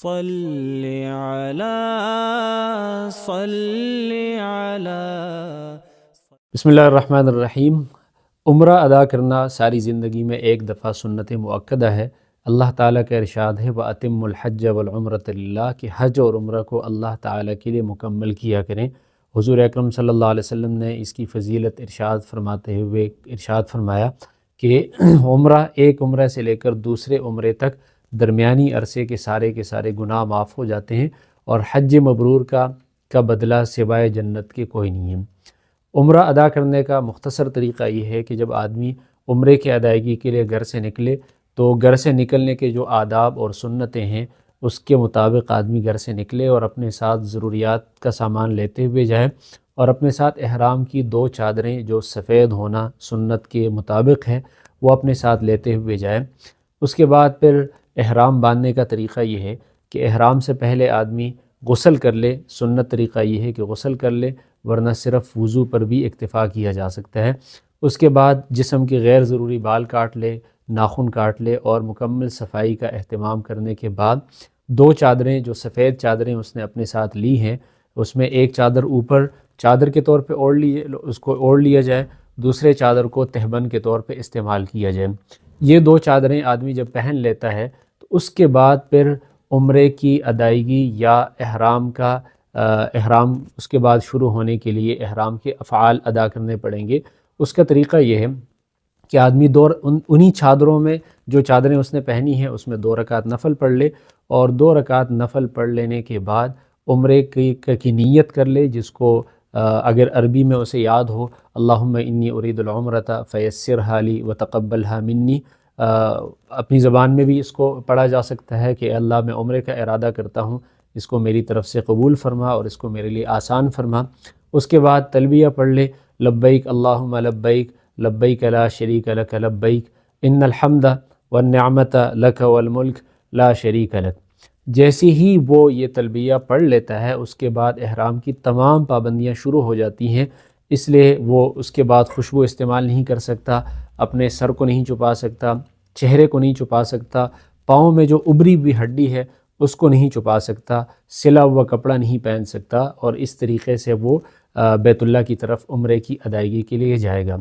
صل علی بسم اللہ الرحمن الرحیم۔ عمرہ ادا کرنا ساری زندگی میں ایک دفعہ سنت مؤکدہ ہے۔ اللہ تعالیٰ کا ارشاد ہے وَأَتِمُّ الْحَجَّ وَالْعُمْرَةَ لِلَّهِ کہ حج اور عمرہ کو اللہ تعالیٰ کے لیے مکمل کیا کریں۔ حضور اکرم صلی اللہ علیہ وسلم نے اس کی فضیلت ارشاد فرماتے ہوئے ارشاد فرمایا کہ عمرہ ایک عمرہ سے لے کر دوسرے عمرے تک درمیانی عرصے کے سارے گناہ معاف ہو جاتے ہیں، اور حج مبرور کا بدلہ سوائے جنت کے کوئی نہیں ہے۔ عمرہ ادا کرنے کا مختصر طریقہ یہ ہے کہ جب آدمی عمرے کی ادائیگی کے لیے گھر سے نکلے تو گھر سے نکلنے کے جو آداب اور سنتیں ہیں اس کے مطابق آدمی گھر سے نکلے اور اپنے ساتھ ضروریات کا سامان لیتے ہوئے جائے، اور اپنے ساتھ احرام کی 2 چادریں جو سفید ہونا سنت کے مطابق ہے وہ اپنے ساتھ لیتے ہوئے جائے۔ اس کے بعد پھر احرام باندھنے کا طریقہ یہ ہے کہ احرام سے پہلے آدمی غسل کر لے۔ سنت طریقہ یہ ہے کہ غسل کر لے، ورنہ صرف وضو پر بھی اکتفا کیا جا سکتا ہے۔ اس کے بعد جسم کے غیر ضروری بال کاٹ لے، ناخن کاٹ لے، اور مکمل صفائی کا اہتمام کرنے کے بعد 2 چادریں جو سفید چادریں اس نے اپنے ساتھ لی ہیں، اس میں ایک چادر اوپر چادر کے طور پہ اس کو اوڑھ لیا جائے، دوسرے چادر کو تہبند کے طور پہ استعمال کیا جائے۔ یہ 2 چادریں آدمی جب پہن لیتا ہے تو اس کے بعد پھر عمرے کی ادائیگی یا احرام اس کے بعد شروع ہونے کے لیے احرام کے افعال ادا کرنے پڑیں گے۔ اس کا طریقہ یہ ہے کہ آدمی انہی چادروں میں جو چادریں اس نے پہنی ہیں اس میں 2 رکعت نفل پڑھ لے، اور 2 رکعت نفل پڑھ لینے کے بعد عمرے کی نیت کر لے، جس کو اگر عربی میں اسے یاد ہو اللہم انی ارید العمرۃ فیسرھا لی وتقبلھا منی، اپنی زبان میں بھی اس کو پڑھا جا سکتا ہے کہ اللہ میں عمرے کا ارادہ کرتا ہوں، اس کو میری طرف سے قبول فرما اور اس کو میرے لیے آسان فرما۔ اس کے بعد تلبیہ پڑھ لے لبیک اللہم لبیک لبیک لا شریک لک لبیک ان الحمد والنعمت لک والملک لا شریک لک۔ جیسے ہی وہ یہ تلبیہ پڑھ لیتا ہے اس کے بعد احرام کی تمام پابندیاں شروع ہو جاتی ہیں، اس لیے وہ اس کے بعد خوشبو استعمال نہیں کر سکتا، اپنے سر کو نہیں چھپا سکتا، چہرے کو نہیں چھپا سکتا، پاؤں میں جو ابری ہوئی ہڈی ہے اس کو نہیں چھپا سکتا، سلا ہوا کپڑا نہیں پہن سکتا، اور اس طریقے سے وہ بیت اللہ کی طرف عمرے کی ادائیگی کے لیے جائے گا۔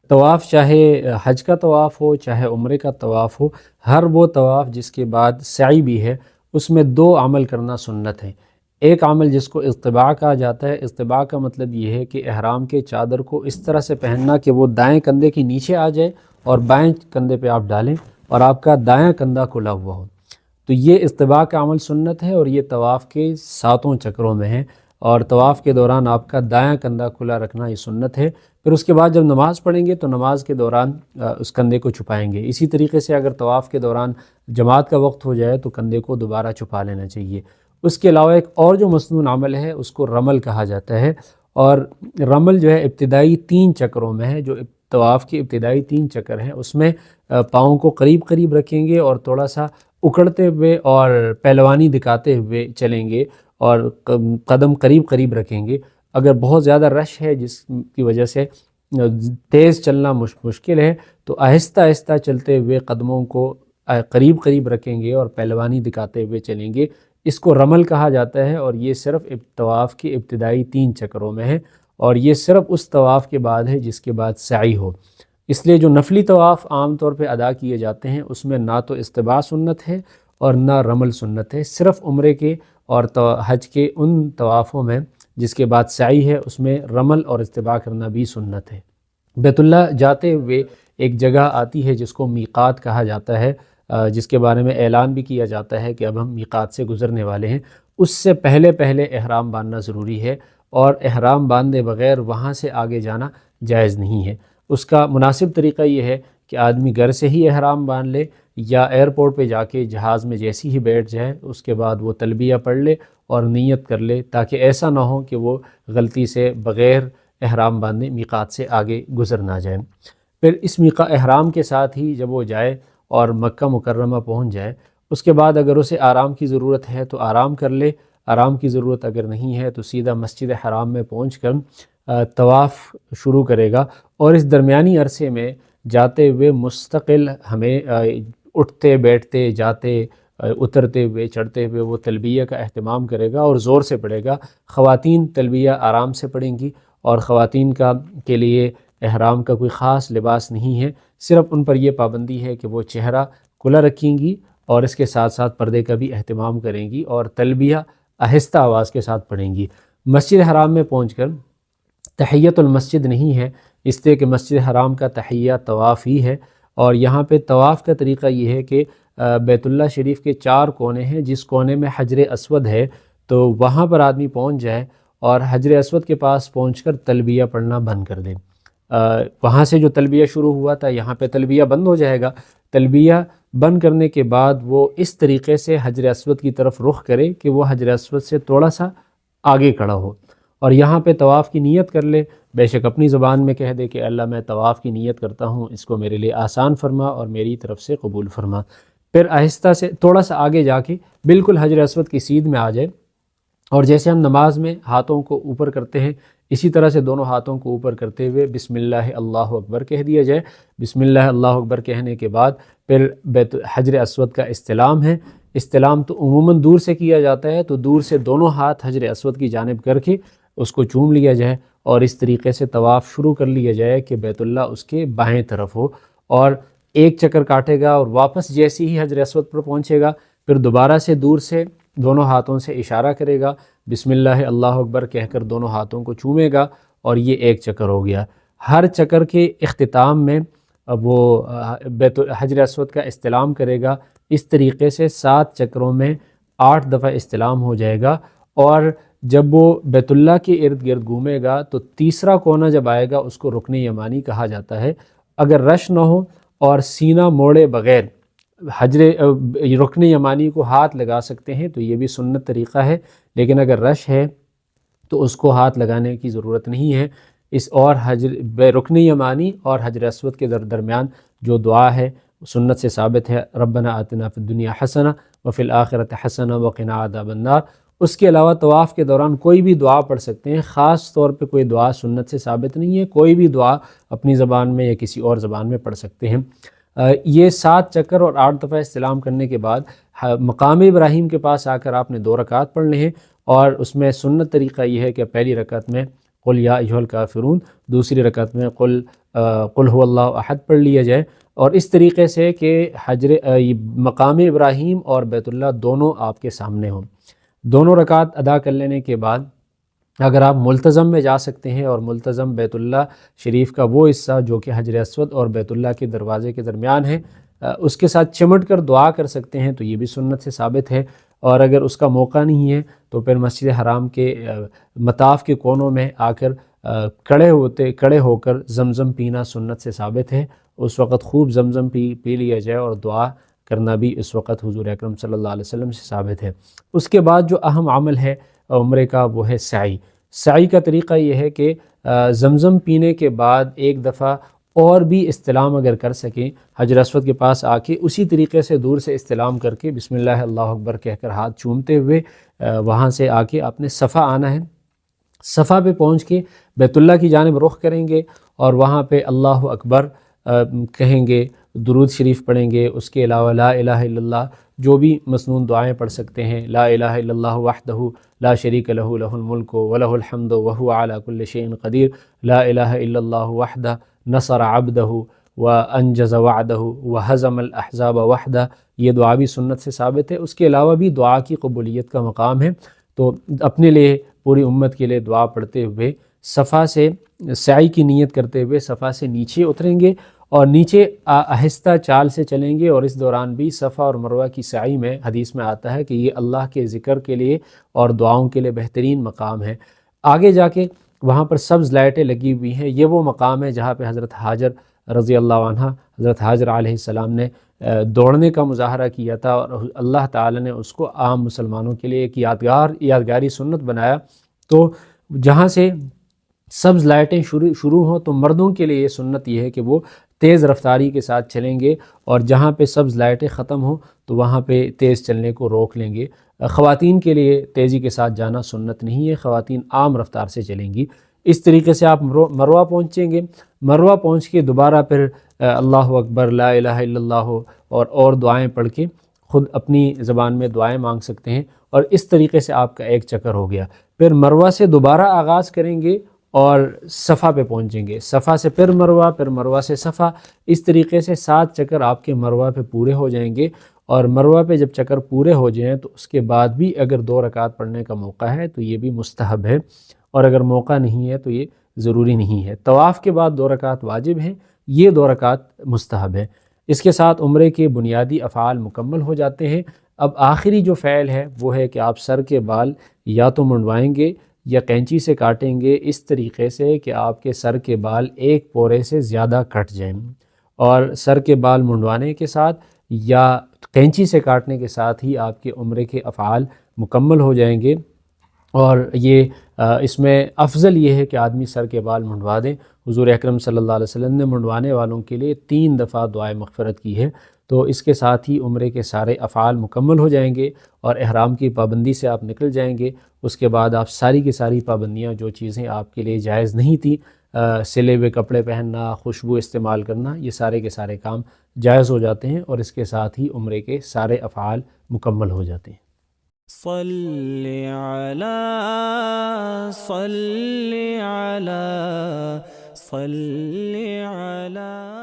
طواف چاہے حج کا طواف ہو چاہے عمرے کا طواف ہو، ہر وہ طواف جس کے بعد سعی بھی ہے اس میں 2 عمل کرنا سنت ہے۔ ایک عمل جس کو اضطباع کہا جاتا ہے، اضطباع کا مطلب یہ ہے کہ احرام کے چادر کو اس طرح سے پہننا کہ وہ دائیں کندھے کے نیچے آ جائے اور بائیں کندھے پہ آپ ڈالیں اور آپ کا دایاں کندھا کھلا ہوا ہو، تو یہ اضطباع کا عمل سنت ہے، اور یہ طواف کے 7 چکروں میں ہے، اور طواف کے دوران آپ کا دایاں کندھا کھلا رکھنا یہ سنت ہے۔ پھر اس کے بعد جب نماز پڑھیں گے تو نماز کے دوران اس کندھے کو چھپائیں گے۔ اسی طریقے سے اگر طواف کے دوران جماعت کا وقت ہو جائے تو کندھے کو دوبارہ چھپا لینا چاہیے۔ اس کے علاوہ ایک اور جو مسنون عمل ہے اس کو رمل کہا جاتا ہے، اور رمل جو ہے ابتدائی 3 چکروں میں ہے۔ جو طواف کے ابتدائی 3 چکر ہیں اس میں پاؤں کو قریب رکھیں گے اور تھوڑا سا اکڑتے ہوئے اور پہلوانی دکھاتے ہوئے چلیں گے، اور قدم قریب رکھیں گے۔ اگر بہت زیادہ رش ہے جس کی وجہ سے تیز چلنا مشکل ہے تو آہستہ چلتے ہوئے قدموں کو قریب رکھیں گے اور پہلوانی دکھاتے ہوئے چلیں گے۔ اس کو رمل کہا جاتا ہے، اور یہ صرف طواف کے ابتدائی 3 چکروں میں ہے، اور یہ صرف اس طواف کے بعد ہے جس کے بعد سعی ہو۔ اس لیے جو نفلی طواف عام طور پہ ادا کیے جاتے ہیں اس میں نہ تو اضطباع سنت ہے اور نہ رمل سنت ہے، صرف عمرے کے اور حج کے ان طوافوں میں جس کے بعد سعی ہے اس میں رمل اور اضطباع کرنا بھی سنت ہے۔ بیت اللہ جاتے ہوئے ایک جگہ آتی ہے جس کو میقات کہا جاتا ہے، جس کے بارے میں اعلان بھی کیا جاتا ہے کہ اب ہم میقات سے گزرنے والے ہیں۔ اس سے پہلے احرام باندھنا ضروری ہے، اور احرام باندھے بغیر وہاں سے آگے جانا جائز نہیں ہے۔ اس کا مناسب طریقہ یہ ہے کہ آدمی گھر سے ہی احرام باندھ لے، یا ایئرپورٹ پہ جا کے جہاز میں جیسی ہی بیٹھ جائے اس کے بعد وہ تلبیہ پڑھ لے اور نیت کر لے، تاکہ ایسا نہ ہو کہ وہ غلطی سے بغیر احرام باندھے میقات سے آگے گزر نہ جائے۔ پھر اس احرام کے ساتھ ہی جب وہ جائے اور مکہ مکرمہ پہنچ جائے، اس کے بعد اگر اسے آرام کی ضرورت ہے تو آرام کر لے، آرام کی ضرورت اگر نہیں ہے تو سیدھا مسجد حرام میں پہنچ کر طواف شروع کرے گا، اور اس درمیانی عرصے میں جاتے ہوئے مستقل ہمیں اٹھتے بیٹھتے جاتے اترتے ہوئے چڑھتے ہوئے وہ تلبیہ کا اہتمام کرے گا اور زور سے پڑھے گا۔ خواتین تلبیہ آرام سے پڑھیں گی، اور خواتین کے لیے احرام کا کوئی خاص لباس نہیں ہے، صرف ان پر یہ پابندی ہے کہ وہ چہرہ کھلا رکھیں گی اور اس کے ساتھ ساتھ پردے کا بھی اہتمام کریں گی، اور تلبیہ آہستہ آواز کے ساتھ پڑھیں گی۔ مسجد حرام میں پہنچ کر تحیۃ المسجد نہیں ہے، اس لیے کہ مسجد حرام کا تحیہ طواف ہی ہے، اور یہاں پہ طواف کا طریقہ یہ ہے کہ بیت اللہ شریف کے 4 کونے ہیں، جس کونے میں حجر اسود ہے تو وہاں پر آدمی پہنچ جائے اور حجر اسود کے پاس پہنچ کر تلبیہ پڑھنا بند کر دے۔ وہاں سے جو تلبیہ شروع ہوا تھا یہاں پہ تلبیہ بند ہو جائے گا۔ تلبیہ بند کرنے کے بعد وہ اس طریقے سے حجر اسود کی طرف رخ کرے کہ وہ حجر اسود سے تھوڑا سا آگے کھڑا ہو، اور یہاں پہ طواف کی نیت کر لے، بے شک اپنی زبان میں کہہ دے کہ اللہ میں طواف کی نیت کرتا ہوں، اس کو میرے لیے آسان فرما اور میری طرف سے قبول فرما۔ پھر آہستہ سے تھوڑا سا آگے جا کے بالکل حجر اسود کی سیدھ میں آ جائے، اور جیسے ہم نماز میں ہاتھوں کو اوپر کرتے ہیں اسی طرح سے دونوں ہاتھوں کو اوپر کرتے ہوئے بسم اللہ اللہ اکبر کہہ دیا جائے۔ بسم اللہ اللہ اکبر کہنے کے بعد پھر حجر اسود کا استلام ہے۔ استلام تو عموماً دور سے کیا جاتا ہے، تو دور سے دونوں ہاتھ حجر اسود کی جانب کر کے اس کو چوم لیا جائے، اور اس طریقے سے طواف شروع کر لیا جائے کہ بیت اللہ اس کے بائیں طرف ہو، اور ایک چکر کاٹے گا اور واپس جیسے ہی حجر اسود پر پہنچے گا پھر دوبارہ سے دور سے دونوں ہاتھوں سے اشارہ کرے گا، بسم اللہ اللہ اکبر کہہ کر دونوں ہاتھوں کو چومے گا، اور یہ ایک چکر ہو گیا۔ ہر چکر کے اختتام میں وہ حجر اسود کا استلام کرے گا۔ اس طریقے سے 7 چکروں میں 8 دفعہ استلام ہو جائے گا، اور جب وہ بیت اللہ کے ارد گرد گھومے گا تو تیسرا کونا جب آئے گا اس کو رکن یمانی کہا جاتا ہے۔ اگر رش نہ ہو اور سینہ موڑے بغیر رکن یمانی کو ہاتھ لگا سکتے ہیں تو یہ بھی سنت طریقہ ہے، لیکن اگر رش ہے تو اس کو ہاتھ لگانے کی ضرورت نہیں ہے۔ اور رکن یمانی اور حجر اسود کے درمیان جو دعا ہے سنت سے ثابت ہے، ربنا آتنا فی الدنیا حسنہ وفی الآخرۃ حسنہ وقنا عذاب النار۔ اس کے علاوہ طواف کے دوران کوئی بھی دعا پڑھ سکتے ہیں، خاص طور پہ کوئی دعا سنت سے ثابت نہیں ہے، کوئی بھی دعا اپنی زبان میں یا کسی اور زبان میں پڑھ سکتے ہیں۔ یہ 7 چکر اور 8 دفعہ استلام کرنے کے بعد مقام ابراہیم کے پاس آ کر آپ نے 2 رکعت پڑھنے ہیں، اور اس میں سنت طریقہ یہ ہے کہ پہلی رکعت میں قل یا ایھا الکافرون، دوسری رکعت میں قل هو اللہ احد پڑھ لیا جائے، اور اس طریقے سے کہ مقام ابراہیم اور بیت اللہ دونوں آپ کے سامنے ہوں۔ دونوں رکعت ادا کر لینے کے بعد اگر آپ ملتزم میں جا سکتے ہیں، اور ملتزم بیت اللہ شریف کا وہ حصہ جو کہ حجر اسود اور بیت اللہ کے دروازے کے درمیان ہے اس کے ساتھ چمٹ کر دعا کر سکتے ہیں، تو یہ بھی سنت سے ثابت ہے۔ اور اگر اس کا موقع نہیں ہے تو پھر مسجد حرام کے مطاف کے کونوں میں آ کر کھڑے ہو کر زمزم پینا سنت سے ثابت ہے۔ اس وقت خوب زمزم پی لیا جائے، اور دعا کرنا بھی اس وقت حضور اکرم صلی اللہ علیہ وسلم سے ثابت ہے۔ اس کے بعد جو اہم عمل ہے عمرے کا وہ ہے سعی۔ سعی کا طریقہ یہ ہے کہ زمزم پینے کے بعد ایک دفعہ اور بھی استلام اگر کر سکیں، حجر اسود کے پاس آ کے اسی طریقے سے دور سے استلام کر کے بسم اللہ اللہ اکبر کہہ کر ہاتھ چومتے ہوئے وہاں سے آ کے آپ نے صفا آنا ہے۔ صفا پہ پہنچ کے بیت اللہ کی جانب رخ کریں گے، اور وہاں پہ اللہ اکبر کہیں گے، درود شریف پڑھیں گے، اس کے علاوہ لا الہ الا اللہ جو بھی مسنون دعائیں پڑھ سکتے ہیں، لا الہ الا اللہ وحدہ لا شریک لہ لہ الملک ولہ الحمد وہو علی کل شیء قدیر، لا الہ الا اللہ وحدہ نصر عبدہ وانجز وعدہ وہزم الاحزاب وحدہ، یہ دعا بھی سنت سے ثابت ہے۔ اس کے علاوہ بھی دعا کی قبولیت کا مقام ہے، تو اپنے لیے پوری امت کے لیے دعا پڑھتے ہوئے صفا سے سعی کی نیت کرتے ہوئے صفا سے نیچے اتریں گے، اور نیچے آہستہ چال سے چلیں گے، اور اس دوران بھی صفا اور مروہ کی سعی میں حدیث میں آتا ہے کہ یہ اللہ کے ذکر کے لیے اور دعاؤں کے لیے بہترین مقام ہے۔ آگے جا کے وہاں پر سبز لائٹیں لگی ہوئی ہیں، یہ وہ مقام ہے جہاں پہ حضرت ہاجر رضی اللہ عنہ، حضرت ہاجر علیہ السلام نے دوڑنے کا مظاہرہ کیا تھا، اور اللہ تعالی نے اس کو عام مسلمانوں کے لیے ایک یادگاری سنت بنایا۔ تو جہاں سے سبز لائٹیں شروع ہوں تو مردوں کے لیے یہ سنت یہ ہے کہ وہ تیز رفتاری کے ساتھ چلیں گے، اور جہاں پہ سبز لائٹیں ختم ہوں تو وہاں پہ تیز چلنے کو روک لیں گے۔ خواتین کے لیے تیزی کے ساتھ جانا سنت نہیں ہے، خواتین عام رفتار سے چلیں گی۔ اس طریقے سے آپ مروہ پہنچیں گے، مروہ پہنچ کے دوبارہ پھر اللہ اکبر لا الہ الا اللہ اور دعائیں پڑھ کے خود اپنی زبان میں دعائیں مانگ سکتے ہیں، اور اس طریقے سے آپ کا ایک چکر ہو گیا۔ پھر مروہ سے دوبارہ آغاز کریں گے اور صفا پہ پہنچیں گے، صفا سے پھر مروہ، پھر مروہ سے صفا، اس طریقے سے 7 چکر آپ کے مروہ پہ پورے ہو جائیں گے۔ اور مروہ پہ جب چکر پورے ہو جائیں تو اس کے بعد بھی اگر 2 رکعت پڑھنے کا موقع ہے تو یہ بھی مستحب ہے، اور اگر موقع نہیں ہے تو یہ ضروری نہیں ہے۔ طواف کے بعد 2 رکعت واجب ہیں، یہ 2 رکعت مستحب ہے۔ اس کے ساتھ عمرے کے بنیادی افعال مکمل ہو جاتے ہیں۔ اب آخری جو فعل ہے وہ ہے کہ آپ سر کے بال یا تو منڈوائیں گے یا قینچی سے کاٹیں گے، اس طریقے سے کہ آپ کے سر کے بال ایک پورے سے زیادہ کٹ جائیں، اور سر کے بال منڈوانے کے ساتھ یا قینچی سے کاٹنے کے ساتھ ہی آپ کے عمرے کے افعال مکمل ہو جائیں گے۔ اور یہ اس میں افضل یہ ہے کہ آدمی سر کے بال منڈوا دیں۔ حضور اکرم صلی اللہ علیہ وسلم نے منڈوانے والوں کے لیے 3 دفعہ دعائے مغفرت کی ہے، تو اس کے ساتھ ہی عمرے کے سارے افعال مکمل ہو جائیں گے اور احرام کی پابندی سے آپ نکل جائیں گے۔ اس کے بعد آپ ساری کی ساری پابندیاں، جو چیزیں آپ کے لیے جائز نہیں تھیں، سلے ہوئے کپڑے پہننا، خوشبو استعمال کرنا، یہ سارے کے سارے کام جائز ہو جاتے ہیں، اور اس کے ساتھ ہی عمرے کے سارے افعال مکمل ہو جاتے ہیں۔ صلی علی